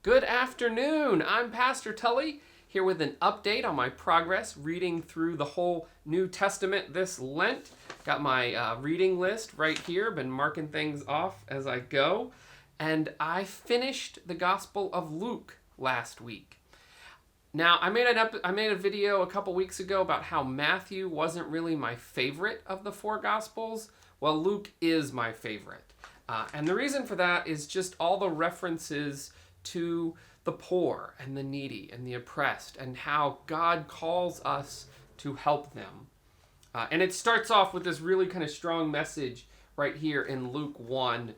Good afternoon. I'm Pastor Tully here with an update on my progress reading through the whole New Testament this Lent. Got my reading list right here, been marking things off as I go. And I finished the Gospel of Luke last week. Now, I made a video a couple weeks ago about how Matthew wasn't really my favorite of the four Gospels. Well, Luke is my favorite. And the reason for that is just all the references to the poor and the needy and the oppressed and how God calls us to help them. And it starts off with this really kind of strong message right here in Luke 1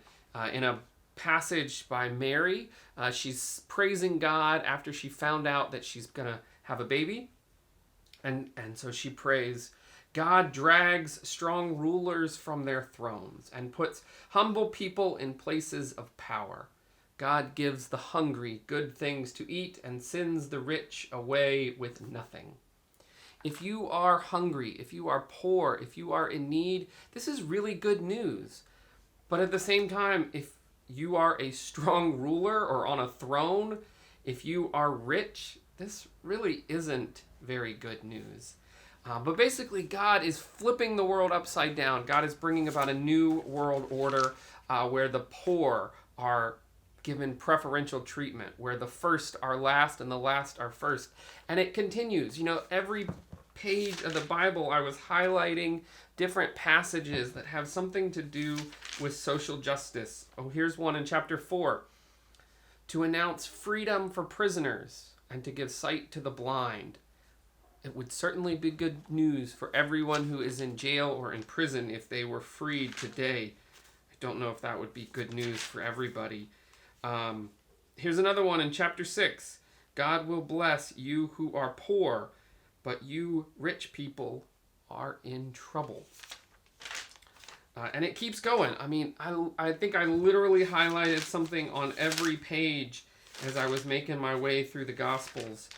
in a passage by Mary. She's praising God after she found out that she's going to have a baby. And so she prays, God drags strong rulers from their thrones and puts humble people in places of power. God gives the hungry good things to eat and sends the rich away with nothing. If you are hungry, if you are poor, if you are in need, this is really good news. But at the same time, if you are a strong ruler or on a throne, if you are rich, this really isn't very good news. But basically, God is flipping the world upside down. God is bringing about a new world order where the poor are given preferential treatment, where the first are last and the last are first. And it continues. You know, every page of the Bible I was highlighting different passages that have something to do with social justice. Oh, here's one in chapter 4. To announce freedom for prisoners and to give sight to the blind. It would certainly be good news for everyone who is in jail or in prison if they were freed today. I don't know if that would be good news for everybody. Here's another one in chapter 6. God will bless you who are poor, but you rich people are in trouble. And it keeps going. I mean, I think I literally highlighted something on every page as I was making my way through the Gospels.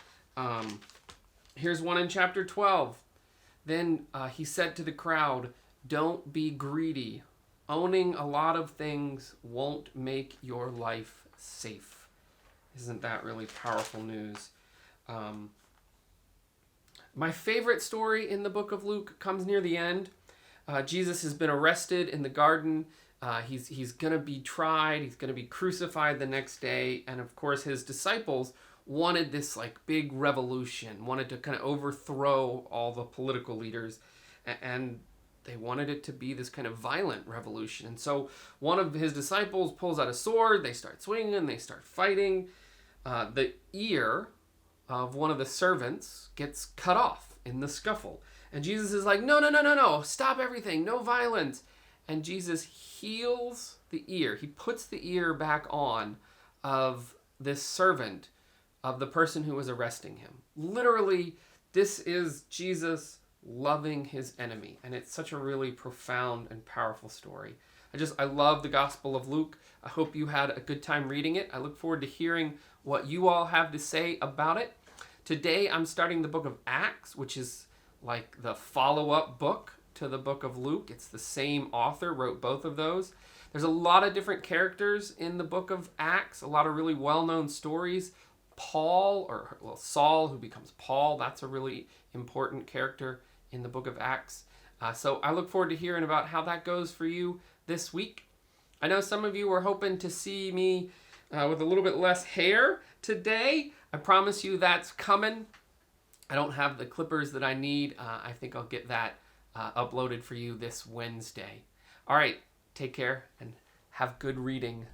Here's one in chapter 12. Then he said to the crowd, don't be greedy. Owning a lot of things won't make your life safe. Isn't that really powerful news? My favorite story in the book of Luke comes near the end. Jesus has been arrested in the garden. He's going to be tried. He's going to be crucified the next day. And of course, his disciples wanted this like big revolution, wanted to kind of overthrow all the political leaders. And they wanted it to be this kind of violent revolution. And so one of his disciples pulls out a sword. They start swinging. They start fighting. The ear of one of the servants gets cut off in the scuffle. And Jesus is like, no, stop everything, no violence. And Jesus heals the ear. He puts the ear back on of this servant of the person who was arresting him. Literally, this is Jesus loving his enemy. And it's such a really profound and powerful story. I love the Gospel of Luke. I hope you had a good time reading it. I look forward to hearing what you all have to say about it. Today, I'm starting the book of Acts, which is like the follow-up book to the book of Luke. It's the same author, wrote both of those. There's a lot of different characters in the book of Acts, a lot of really well-known stories. Saul, who becomes Paul, that's a really important character in the book of Acts. So I look forward to hearing about how that goes for you this week. I know some of you were hoping to see me with a little bit less hair today. I promise you that's coming. I don't have the clippers that I need. I think I'll get that uploaded for you this Wednesday. All right, take care and have good reading.